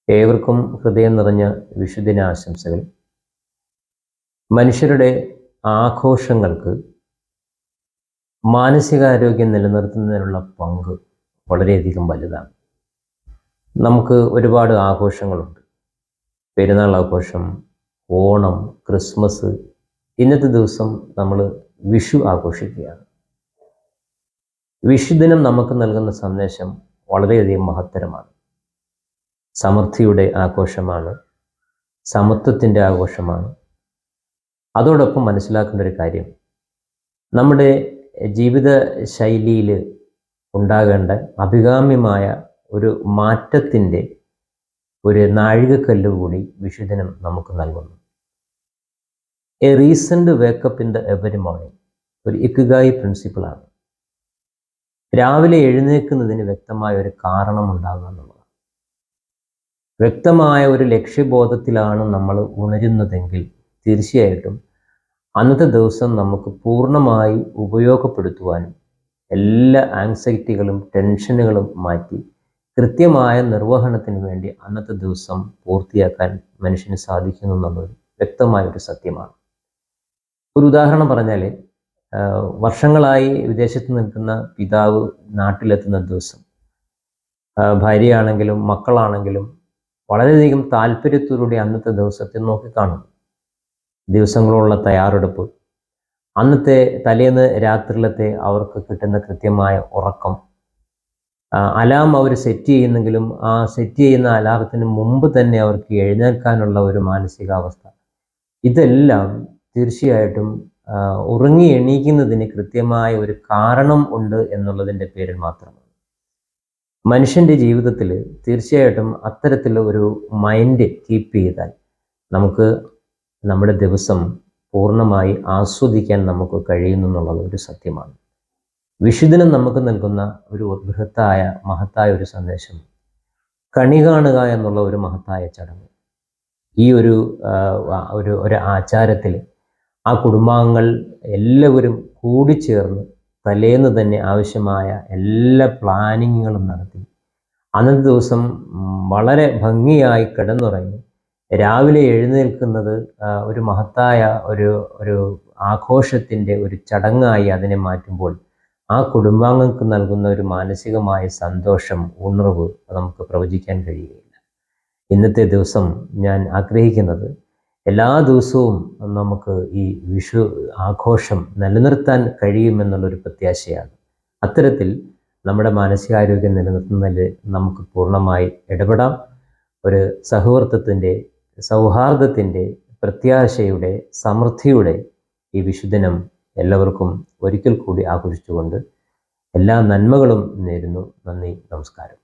ഏവർക്കും ഹൃദയം നിറഞ്ഞ വിഷുദിനാശംസകൾ. മനുഷ്യരുടെ ആഘോഷങ്ങൾക്ക് മാനസികാരോഗ്യം നിലനിർത്തുന്നതിനുള്ള പങ്ക് വളരെയധികം വലുതാണ്. നമുക്ക് ഒരുപാട് ആഘോഷങ്ങളുണ്ട്. പെരുന്നാൾ ആഘോഷം, ഓണം, ക്രിസ്മസ്. ഇന്നത്തെ ദിവസം നമ്മൾ വിഷു ആഘോഷിക്കുകയാണ്. വിഷുദിനം നമുക്ക് നൽകുന്ന സന്ദേശം വളരെയധികം മഹത്തരമാണ്. സമൃദ്ധിയുടെ ആഘോഷമാണ്, സമത്വത്തിൻ്റെ ആഘോഷമാണ്. അതോടൊപ്പം മനസ്സിലാക്കേണ്ട ഒരു കാര്യം, നമ്മുടെ ജീവിത ശൈലിയിൽ ഉണ്ടാകേണ്ട അഭികാമ്യമായ ഒരു മാറ്റത്തിൻ്റെ ഒരു നാഴികക്കല്ല് കൂടി വിഷുദിനം നമുക്ക് നൽകുന്നു. A reasoned wake up in the every morning ഒരു ഇക്കിഗായി പ്രിൻസിപ്പിളാണ്. രാവിലെ എഴുന്നേൽക്കുന്നതിന് വ്യക്തമായ ഒരു കാരണം ഉണ്ടാകുക എന്നുള്ളതാണ്. വ്യക്തമായ ഒരു ലക്ഷ്യബോധത്തിലാണ് നമ്മൾ ഉണരുന്നതെങ്കിൽ തീർച്ചയായിട്ടും അന്നത്തെ ദിവസം നമുക്ക് പൂർണ്ണമായി ഉപയോഗപ്പെടുത്തുവാനും എല്ലാ ആങ്സൈറ്റികളും ടെൻഷനുകളും മാറ്റി കൃത്യമായ നിർവഹണത്തിന് വേണ്ടി അന്നത്തെ ദിവസം പൂർത്തിയാക്കാൻ മനുഷ്യന് സാധിക്കുന്നു എന്നുള്ളത് വ്യക്തമായൊരു സത്യമാണ്. ഒരു ഉദാഹരണം പറഞ്ഞാൽ, വർഷങ്ങളായി വിദേശത്ത് നിൽക്കുന്ന പിതാവ് നാട്ടിലെത്തുന്ന ദിവസം ഭാര്യയാണെങ്കിലും മക്കളാണെങ്കിലും വളരെയധികം താല്പര്യത്തോടുകൂടി അന്നത്തെ ദിവസത്തെ നോക്കിക്കാണും. ദിവസങ്ങളുള്ള തയ്യാറെടുപ്പ്, അന്നത്തെ തലേന്ന് രാത്രിയിലത്തെ അവർക്ക് കിട്ടുന്ന കൃത്യമായ ഉറക്കം, അലാം അവർ സെറ്റ് ചെയ്യുന്നെങ്കിലും ആ സെറ്റ് ചെയ്യുന്ന അലാറത്തിന് മുമ്പ് തന്നെ അവർക്ക് എഴുന്നേൽക്കാനുള്ള ഒരു മാനസികാവസ്ഥ, ഇതെല്ലാം തീർച്ചയായിട്ടും ഉറങ്ങി എണീക്കുന്നതിന് കൃത്യമായ ഒരു കാരണം ഉണ്ട് എന്നുള്ളതിൻ്റെ പേരിൽ മാത്രമാണ്. മനുഷ്യൻ്റെ ജീവിതത്തിൽ തീർച്ചയായിട്ടും അത്തരത്തിലുള്ള ഒരു മൈൻഡ് കീപ്പ് ചെയ്താൽ നമുക്ക് നമ്മുടെ ദിവസം പൂർണ്ണമായി ആസ്വദിക്കാൻ നമുക്ക് കഴിയുന്നു എന്നുള്ളത് ഒരു സത്യമാണ്. വിഷുദിനം നമുക്ക് നൽകുന്ന ഒരു ബൃഹത്തായ മഹത്തായ ഒരു സന്ദേശം, കണി കാണുക എന്നുള്ള ഒരു മഹത്തായ ചടങ്ങ്. ഈ ഒരു ആചാരത്തിൽ ആ കുടുംബാംഗങ്ങൾ എല്ലാവരും കൂടിച്ചേർന്ന് തലേന്ന് തന്നെ ആവശ്യമായ എല്ലാ പ്ലാനിങ്ങുകളും നടത്തി അന്നത്തെ ദിവസം വളരെ ഭംഗിയായി കിടന്നുറങ്ങി രാവിലെ എഴുന്നേൽക്കുന്നത് ഒരു മഹത്തായ ഒരു ആഘോഷത്തിൻ്റെ ഒരു ചടങ്ങായി അതിനെ മാറ്റുമ്പോൾ ആ കുടുംബാംഗങ്ങൾക്ക് നൽകുന്ന ഒരു മാനസികമായ സന്തോഷം, ഉണർവ് നമുക്ക് പ്രവചിക്കാൻ കഴിയുകയില്ല. ഇന്നത്തെ ദിവസം ഞാൻ ആഗ്രഹിക്കുന്നത് എല്ലാ ദിവസവും നമുക്ക് ഈ വിഷു ആഘോഷം നിലനിർത്താൻ കഴിയുമെന്നുള്ളൊരു പ്രത്യാശയാണ്. അത്തരത്തിൽ നമ്മുടെ മാനസികാരോഗ്യം നിലനിർത്തുന്നതിൽ നമുക്ക് പൂർണ്ണമായി ഇടപെടാം. ഒരു സൗഹൃദത്തിൻ്റെ, സൗഹാർദ്ദത്തിൻ്റെ, പ്രത്യാശയുടെ, സമൃദ്ധിയുടെ ഈ വിഷുദിനം എല്ലാവർക്കും ഒരിക്കൽ കൂടി ആഘോഷിച്ചുകൊണ്ട് എല്ലാ നന്മകളും നേരുന്നു. നന്ദി, നമസ്കാരം.